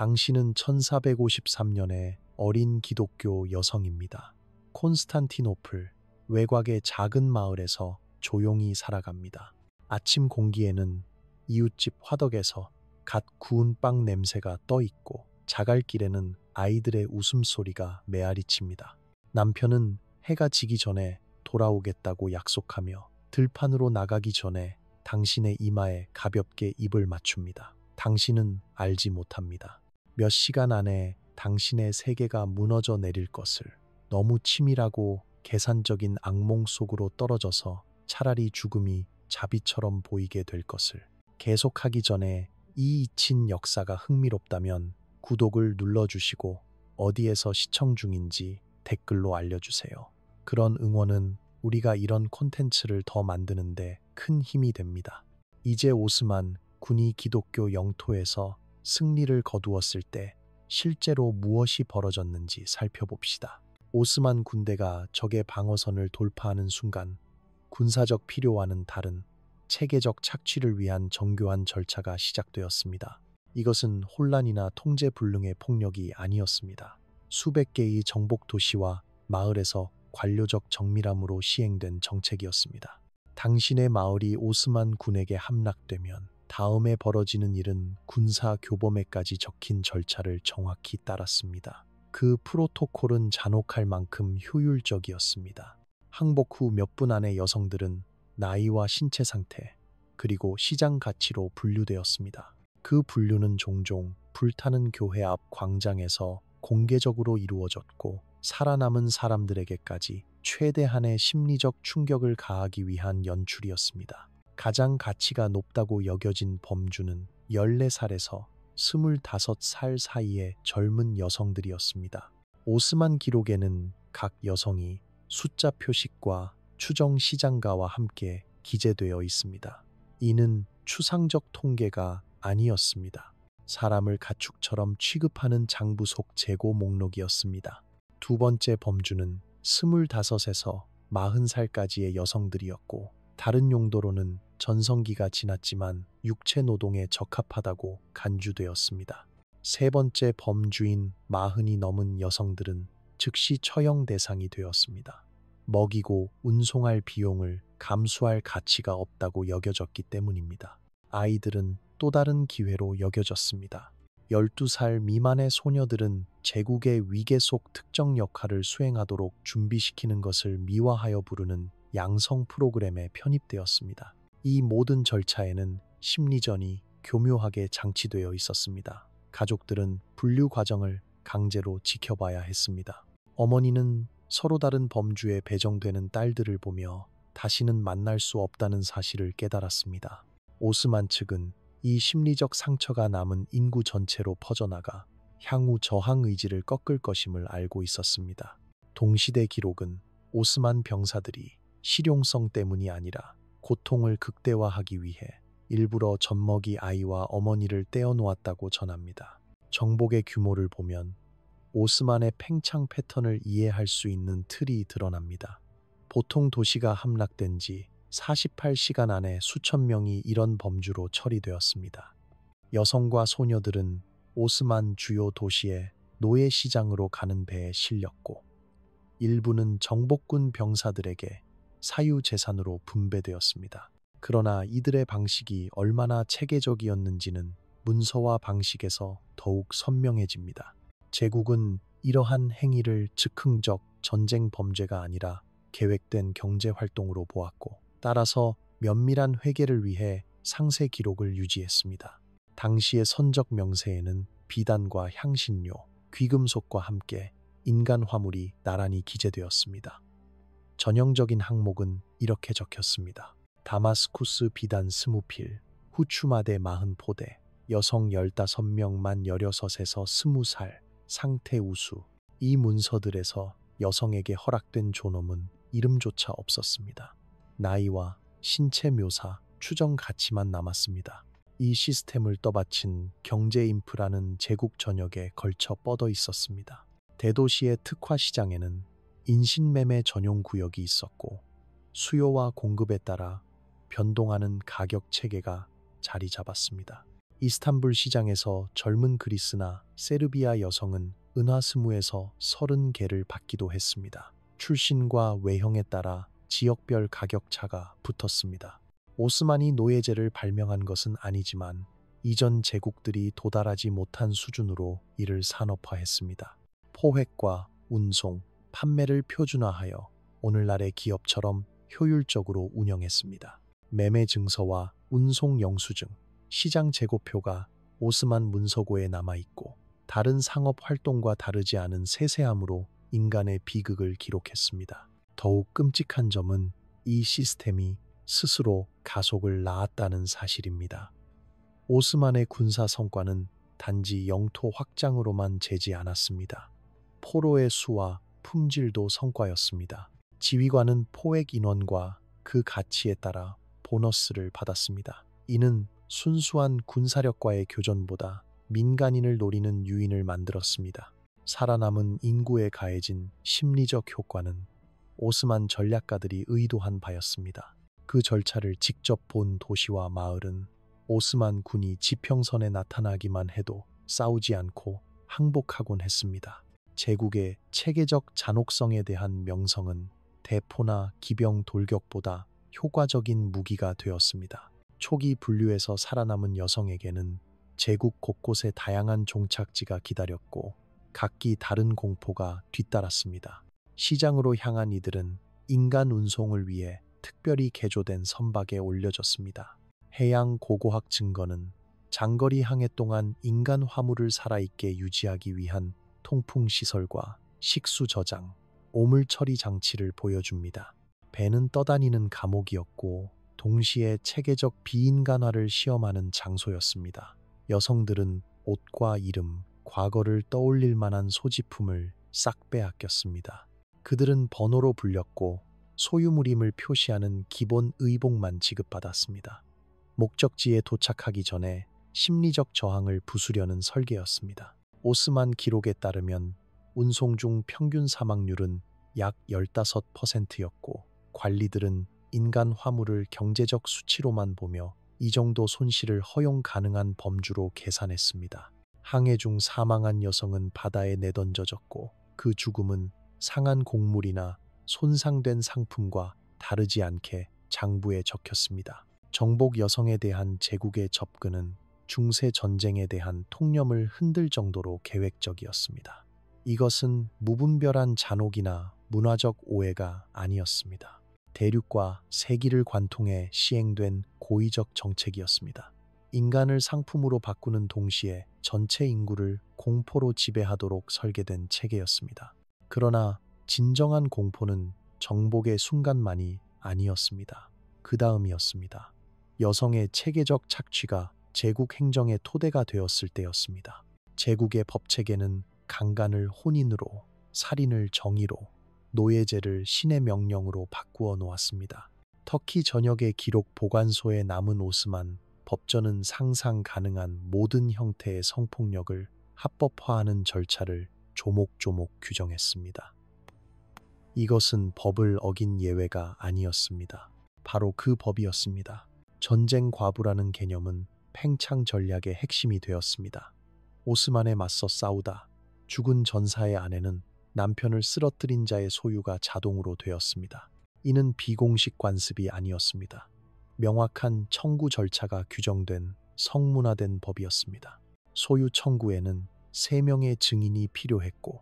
당신은 1453년의 어린 기독교 여성입니다. 콘스탄티노플 외곽의 작은 마을에서 조용히 살아갑니다. 아침 공기에는 이웃집 화덕에서 갓 구운 빵 냄새가 떠 있고 자갈길에는 아이들의 웃음소리가 메아리칩니다. 남편은 해가 지기 전에 돌아오겠다고 약속하며 들판으로 나가기 전에 당신의 이마에 가볍게 입을 맞춥니다. 당신은 알지 못합니다. 몇 시간 안에 당신의 세계가 무너져 내릴 것을. 너무 치밀하고 계산적인 악몽 속으로 떨어져서 차라리 죽음이 자비처럼 보이게 될 것을. 계속하기 전에 이 잊힌 역사가 흥미롭다면 구독을 눌러주시고 어디에서 시청 중인지 댓글로 알려주세요. 그런 응원은 우리가 이런 콘텐츠를 더 만드는데 큰 힘이 됩니다. 이제 오스만 군이 기독교 영토에서 승리를 거두었을 때 실제로 무엇이 벌어졌는지 살펴봅시다. 오스만 군대가 적의 방어선을 돌파하는 순간 군사적 필요와는 다른 체계적 착취를 위한 정교한 절차가 시작되었습니다. 이것은 혼란이나 통제불능의 폭력이 아니었습니다. 수백 개의 정복 도시와 마을에서 관료적 정밀함으로 시행된 정책이었습니다. 당신의 마을이 오스만 군에게 함락되면 다음에 벌어지는 일은 군사 교범에까지 적힌 절차를 정확히 따랐습니다. 그 프로토콜은 잔혹할 만큼 효율적이었습니다. 항복 후 몇 분 안에 여성들은 나이와 신체 상태, 그리고 시장 가치로 분류되었습니다. 그 분류는 종종 불타는 교회 앞 광장에서 공개적으로 이루어졌고 살아남은 사람들에게까지 최대한의 심리적 충격을 가하기 위한 연출이었습니다. 가장 가치가 높다고 여겨진 범주는 14살에서 25살 사이의 젊은 여성들이었습니다. 오스만 기록에는 각 여성이 숫자 표식과 추정 시장가와 함께 기재되어 있습니다. 이는 추상적 통계가 아니었습니다. 사람을 가축처럼 취급하는 장부속 재고 목록이었습니다. 두 번째 범주는 25에서 40살까지의 여성들이었고 다른 용도로는 전성기가 지났지만 육체 노동에 적합하다고 간주되었습니다. 세 번째 범주인 40이 넘은 여성들은 즉시 처형 대상이 되었습니다. 먹이고 운송할 비용을 감수할 가치가 없다고 여겨졌기 때문입니다. 아이들은 또 다른 기회로 여겨졌습니다. 12살 미만의 소녀들은 제국의 위계 속 특정 역할을 수행하도록 준비시키는 것을 미화하여 부르는 양성 프로그램에 편입되었습니다. 이 모든 절차에는 심리전이 교묘하게 장치되어 있었습니다. 가족들은 분류 과정을 강제로 지켜봐야 했습니다. 어머니는 서로 다른 범주에 배정되는 딸들을 보며 다시는 만날 수 없다는 사실을 깨달았습니다. 오스만 측은 이 심리적 상처가 남은 인구 전체로 퍼져나가 향후 저항 의지를 꺾을 것임을 알고 있었습니다. 동시대 기록은 오스만 병사들이 실용성 때문이 아니라 고통을 극대화하기 위해 일부러 젖먹이 아이와 어머니를 떼어놓았다고 전합니다. 정복의 규모를 보면 오스만의 팽창 패턴을 이해할 수 있는 틀이 드러납니다. 보통 도시가 함락된 지 48시간 안에 수천 명이 이런 범주로 처리되었습니다. 여성과 소녀들은 오스만 주요 도시의 노예시장으로 가는 배에 실렸고 일부는 정복군 병사들에게 사유재산으로 분배되었습니다. 그러나 이들의 방식이 얼마나 체계적이었는지는 문서와 방식에서 더욱 선명해집니다. 제국은 이러한 행위를 즉흥적 전쟁 범죄가 아니라 계획된 경제활동으로 보았고 따라서 면밀한 회계를 위해 상세 기록을 유지했습니다. 당시의 선적 명세에는 비단과 향신료, 귀금속과 함께 인간 화물이 나란히 기재되었습니다. 전형적인 항목은 이렇게 적혔습니다. 다마스쿠스 비단 20필, 후추마대 40포대, 여성 15명만 16에서 20살, 상태 우수. 이 문서들에서 여성에게 허락된 존엄은 이름조차 없었습니다. 나이와 신체 묘사, 추정 가치만 남았습니다. 이 시스템을 떠받친 경제 인프라는 제국 전역에 걸쳐 뻗어 있었습니다. 대도시의 특화 시장에는 인신매매 전용 구역이 있었고 수요와 공급에 따라 변동하는 가격 체계가 자리 잡았습니다. 이스탄불 시장에서 젊은 그리스나 세르비아 여성은 은하스무에서 30개를 받기도 했습니다. 출신과 외형에 따라 지역별 가격 차가 붙었습니다. 오스만이 노예제를 발명한 것은 아니지만 이전 제국들이 도달하지 못한 수준으로 이를 산업화했습니다. 포획과 운송, 판매를 표준화하여 오늘날의 기업처럼 효율적으로 운영했습니다. 매매 증서와 운송 영수증, 시장 재고표가 오스만 문서고에 남아있고 다른 상업 활동과 다르지 않은 세세함으로 인간의 비극을 기록했습니다. 더욱 끔찍한 점은 이 시스템이 스스로 가속을 낳았다는 사실입니다. 오스만의 군사 성과는 단지 영토 확장으로만 재지 않았습니다. 포로의 수와 품질도 성과였습니다. 지휘관은 포획 인원과 그 가치에 따라 보너스를 받았습니다. 이는 순수한 군사력과의 교전보다 민간인을 노리는 유인을 만들었습니다. 살아남은 인구에 가해진 심리적 효과는 오스만 전략가들이 의도한 바였습니다. 그 절차를 직접 본 도시와 마을은 오스만 군이 지평선에 나타나기만 해도 싸우지 않고 항복하곤 했습니다. 제국의 체계적 잔혹성에 대한 명성은 대포나 기병 돌격보다 효과적인 무기가 되었습니다. 초기 분류에서 살아남은 여성에게는 제국 곳곳에 다양한 종착지가 기다렸고 각기 다른 공포가 뒤따랐습니다. 시장으로 향한 이들은 인간 운송을 위해 특별히 개조된 선박에 올려졌습니다. 해양 고고학 증거는 장거리 항해 동안 인간 화물을 살아있게 유지하기 위한 통풍 시설과 식수 저장, 오물 처리 장치를 보여줍니다. 배는 떠다니는 감옥이었고 동시에 체계적 비인간화를 시험하는 장소였습니다. 여성들은 옷과 이름, 과거를 떠올릴 만한 소지품을 싹 빼앗겼습니다. 그들은 번호로 불렸고 소유물임을 표시하는 기본 의복만 지급받았습니다. 목적지에 도착하기 전에 심리적 저항을 부수려는 설계였습니다. 오스만 기록에 따르면 운송 중 평균 사망률은 약 15%였고 관리들은 인간 화물을 경제적 수치로만 보며 이 정도 손실을 허용 가능한 범주로 계산했습니다. 항해 중 사망한 여성은 바다에 내던져졌고 그 죽음은 상한 곡물이나 손상된 상품과 다르지 않게 장부에 적혔습니다. 정복 여성에 대한 제국의 접근은 중세 전쟁에 대한 통념을 흔들 정도로 계획적이었습니다. 이것은 무분별한 잔혹이나 문화적 오해가 아니었습니다. 대륙과 세기를 관통해 시행된 고의적 정책이었습니다. 인간을 상품으로 바꾸는 동시에 전체 인구를 공포로 지배하도록 설계된 체계였습니다. 그러나 진정한 공포는 정복의 순간만이 아니었습니다. 그 다음이었습니다. 여성의 체계적 착취가 제국 행정의 토대가 되었을 때였습니다. 제국의 법체계는 강간을 혼인으로, 살인을 정의로, 노예제를 신의 명령으로 바꾸어 놓았습니다. 터키 전역의 기록 보관소에 남은 오스만 법전은 상상 가능한 모든 형태의 성폭력을 합법화하는 절차를 조목조목 규정했습니다. 이것은 법을 어긴 예외가 아니었습니다. 바로 그 법이었습니다. 전쟁 과부라는 개념은 팽창 전략의 핵심이 되었습니다. 오스만에 맞서 싸우다 죽은 전사의 아내는 남편을 쓰러뜨린 자의 소유가 자동으로 되었습니다. 이는 비공식 관습이 아니었습니다. 명확한 청구 절차가 규정된 성문화된 법이었습니다. 소유 청구에는 3명의 증인이 필요했고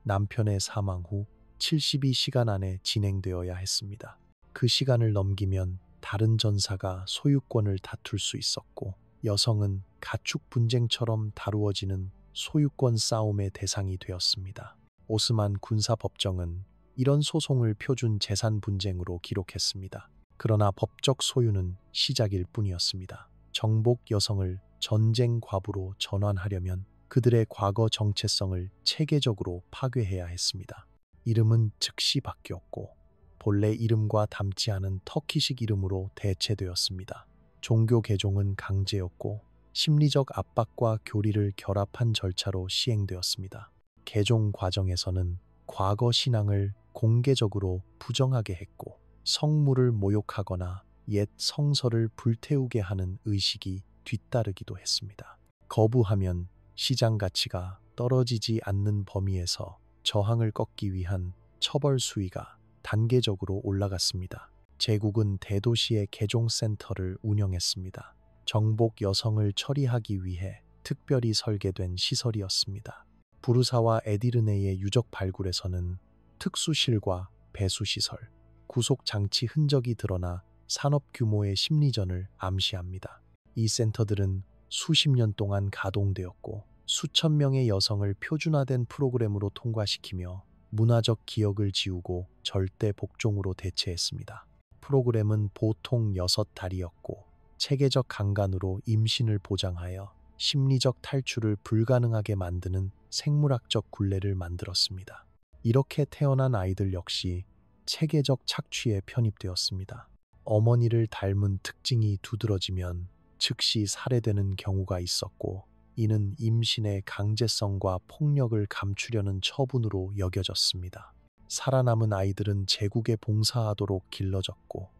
남편의 사망 후 72시간 안에 진행되어야 했습니다. 그 시간을 넘기면 다른 전사가 소유권을 다툴 수 있었고 여성은 가축 분쟁처럼 다루어지는 소유권 싸움의 대상이 되었습니다. 오스만 군사법정은 이런 소송을 표준 재산 분쟁으로 기록했습니다. 그러나 법적 소유는 시작일 뿐이었습니다. 정복 여성을 전쟁 과부로 전환하려면 그들의 과거 정체성을 체계적으로 파괴해야 했습니다. 이름은 즉시 바뀌었고 본래 이름과 닮지 않은 터키식 이름으로 대체되었습니다. 종교 개종은 강제였고 심리적 압박과 교리를 결합한 절차로 시행되었습니다. 개종 과정에서는 과거 신앙을 공개적으로 부정하게 했고 성물을 모욕하거나 옛 성서를 불태우게 하는 의식이 뒤따르기도 했습니다. 거부하면 시장 가치가 떨어지지 않는 범위에서 저항을 꺾기 위한 처벌 수위가 단계적으로 올라갔습니다. 제국은 대도시의 개종센터를 운영했습니다. 정복 여성을 처리하기 위해 특별히 설계된 시설이었습니다. 부르사와 에디르네의 유적 발굴에서는 특수실과 배수시설, 구속장치 흔적이 드러나 산업 규모의 심리전을 암시합니다. 이 센터들은 수십 년 동안 가동되었고 수천 명의 여성을 표준화된 프로그램으로 통과시키며 문화적 기억을 지우고 절대 복종으로 대체했습니다. 프로그램은 보통 6달이었고 체계적 강간으로 임신을 보장하여 심리적 탈출을 불가능하게 만드는 생물학적 굴레를 만들었습니다. 이렇게 태어난 아이들 역시 체계적 착취에 편입되었습니다. 어머니를 닮은 특징이 두드러지면 즉시 살해되는 경우가 있었고, 이는 임신의 강제성과 폭력을 감추려는 처분으로 여겨졌습니다. 살아남은 아이들은 제국에 봉사하도록 길러졌고,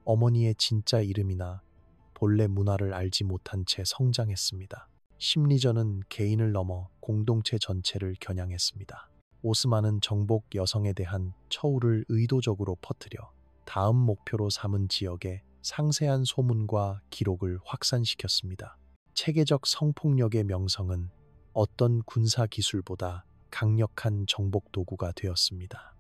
어머니의 진짜 이름이나 본래 문화를 알지 못한 채 성장했습니다. 심리전은 개인을 넘어 공동체 전체를 겨냥했습니다. 오스만은 정복 여성에 대한 처우를 의도적으로 퍼뜨려 다음 목표로 삼은 지역에 상세한 소문과 기록을 확산시켰습니다. 체계적 성폭력의 명성은 어떤 군사 기술보다 강력한 정복 도구가 되었습니다.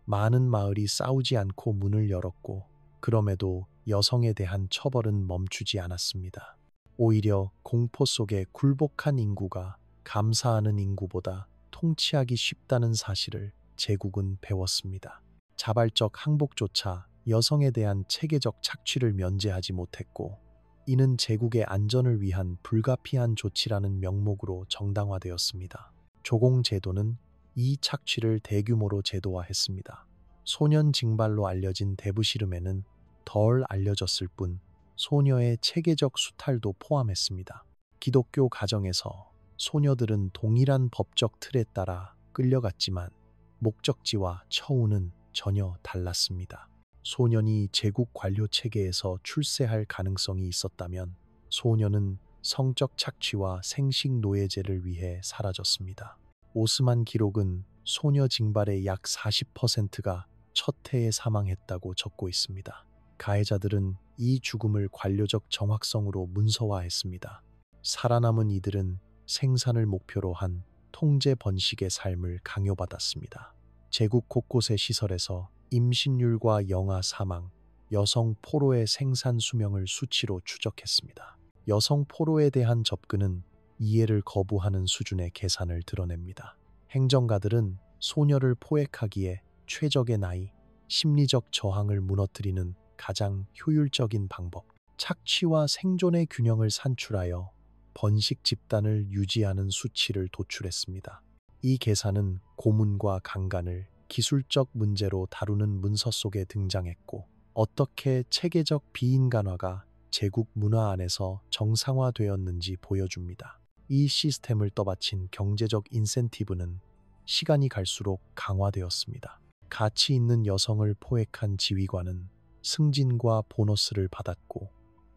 많은 마을이 싸우지 않고 문을 열었고, 그럼에도 여성에 대한 처벌은 멈추지 않았습니다. 오히려 공포 속에 굴복한 인구가 감사하는 인구보다 통치하기 쉽다는 사실을 제국은 배웠습니다. 자발적 항복조차 여성에 대한 체계적 착취를 면제하지 못했고, 이는 제국의 안전을 위한 불가피한 조치라는 명목으로 정당화되었습니다. 조공 제도는 이 착취를 대규모로 제도화했습니다. 소년 징발로 알려진 대부시름에는 덜 알려졌을 뿐 소녀의 체계적 수탈도 포함했습니다. 기독교 가정에서 소녀들은 동일한 법적 틀에 따라 끌려갔지만 목적지와 처우는 전혀 달랐습니다. 소년이 제국 관료 체계에서 출세할 가능성이 있었다면 소녀는 성적 착취와 생식 노예제를 위해 사라졌습니다. 오스만 기록은 소녀 징발의 약 40%가 첫 해에 사망했다고 적고 있습니다. 가해자들은 이 죽음을 관료적 정확성으로 문서화했습니다. 살아남은 이들은 생산을 목표로 한 통제 번식의 삶을 강요받았습니다. 제국 곳곳의 시설에서 임신율과 영아 사망, 여성 포로의 생산 수명을 수치로 추적했습니다. 여성 포로에 대한 접근은 이해를 거부하는 수준의 계산을 드러냅니다. 행정가들은 소녀를 포획하기에 최적의 나이, 심리적 저항을 무너뜨리는 가장 효율적인 방법, 착취와 생존의 균형을 산출하여 번식 집단을 유지하는 수치를 도출했습니다. 이 계산은 고문과 강간을 기술적 문제로 다루는 문서 속에 등장했고, 어떻게 체계적 비인간화가 제국 문화 안에서 정상화되었는지 보여줍니다. 이 시스템을 떠받친 경제적 인센티브는 시간이 갈수록 강화되었습니다. 가치 있는 여성을 포획한 지휘관은 승진과 보너스를 받았고,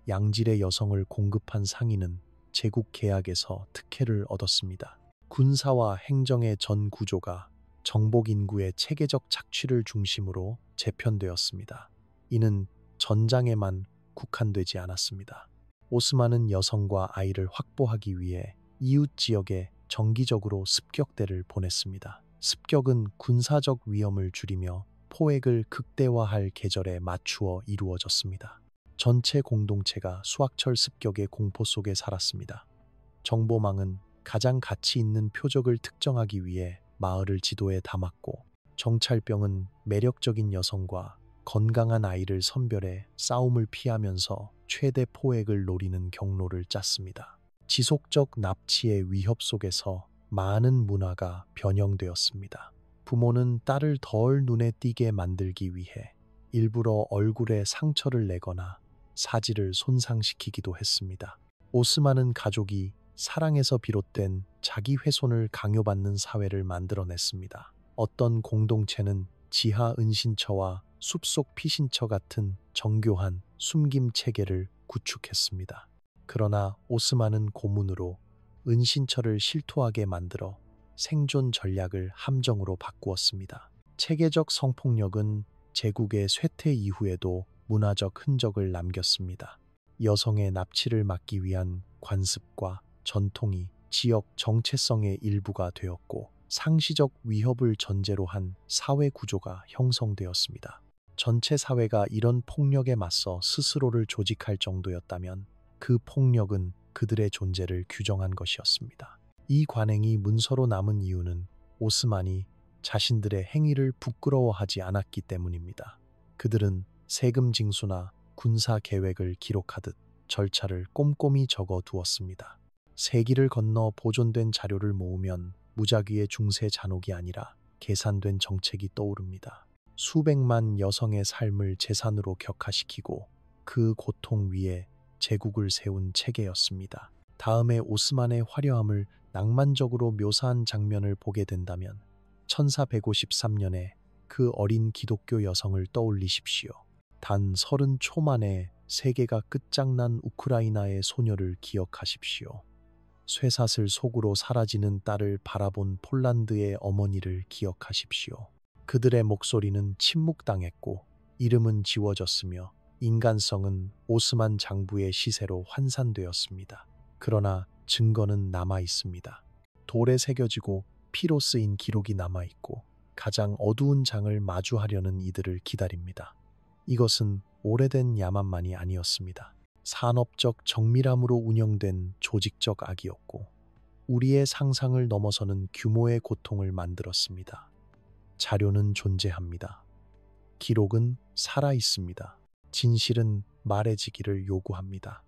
양질의 여성을 공급한 상인은 제국 계약에서 특혜를 얻었습니다. 군사와 행정의 전 구조가 정복 인구의 체계적 착취를 중심으로 재편되었습니다. 이는 전장에만 국한되지 않았습니다. 오스만은 여성과 아이를 확보하기 위해 이웃 지역에 정기적으로 습격대를 보냈습니다. 습격은 군사적 위험을 줄이며 포획을 극대화할 계절에 맞추어 이루어졌습니다. 전체 공동체가 수학철 습격의 공포 속에 살았습니다. 정보망은 가장 가치 있는 표적을 특정하기 위해 마을을 지도에 담았고, 정찰병은 매력적인 여성과 건강한 아이를 선별해 싸움을 피하면서 최대 포획을 노리는 경로를 짰습니다. 지속적 납치의 위협 속에서 많은 문화가 변형되었습니다. 부모는 딸을 덜 눈에 띄게 만들기 위해 일부러 얼굴에 상처를 내거나 사지를 손상시키기도 했습니다. 오스만은 가족이 사랑에서 비롯된 자기 훼손을 강요받는 사회를 만들어냈습니다. 어떤 공동체는 지하 은신처와 숲속 피신처 같은 정교한 숨김 체계를 구축했습니다. 그러나 오스만은 고문으로 은신처를 실토하게 만들어 생존 전략을 함정으로 바꾸었습니다. 체계적 성폭력은 제국의 쇠퇴 이후에도 문화적 흔적을 남겼습니다. 여성의 납치를 막기 위한 관습과 전통이 지역 정체성의 일부가 되었고 상시적 위협을 전제로 한 사회 구조가 형성되었습니다. 전체 사회가 이런 폭력에 맞서 스스로를 조직할 정도였다면 그 폭력은 그들의 존재를 규정한 것이었습니다. 이 관행이 문서로 남은 이유는 오스만이 자신들의 행위를 부끄러워하지 않았기 때문입니다. 그들은 세금 징수나 군사 계획을 기록하듯 절차를 꼼꼼히 적어 두었습니다. 세기를 건너 보존된 자료를 모으면 무작위의 중세 잔혹이 아니라 계산된 정책이 떠오릅니다. 수백만 여성의 삶을 재산으로 격화시키고 그 고통 위에 제국을 세운 체계였습니다. 다음에 오스만의 화려함을 낭만적으로 묘사한 장면을 보게 된다면 1453년에 그 어린 기독교 여성을 떠올리십시오. 단 30초 만에 세계가 끝장난 우크라이나의 소녀를 기억하십시오. 쇠사슬 속으로 사라지는 딸을 바라본 폴란드의 어머니를 기억하십시오. 그들의 목소리는 침묵당했고 이름은 지워졌으며 인간성은 오스만 장부의 시세로 환산되었습니다. 그러나 증거는 남아 있습니다. 돌에 새겨지고 피로 쓰인 기록이 남아 있고 가장 어두운 장을 마주하려는 이들을 기다립니다. 이것은 오래된 야만만이 아니었습니다. 산업적 정밀함으로 운영된 조직적 악이었고 우리의 상상을 넘어서는 규모의 고통을 만들었습니다. 자료는 존재합니다. 기록은 살아 있습니다. 진실은 말해지기를 요구합니다.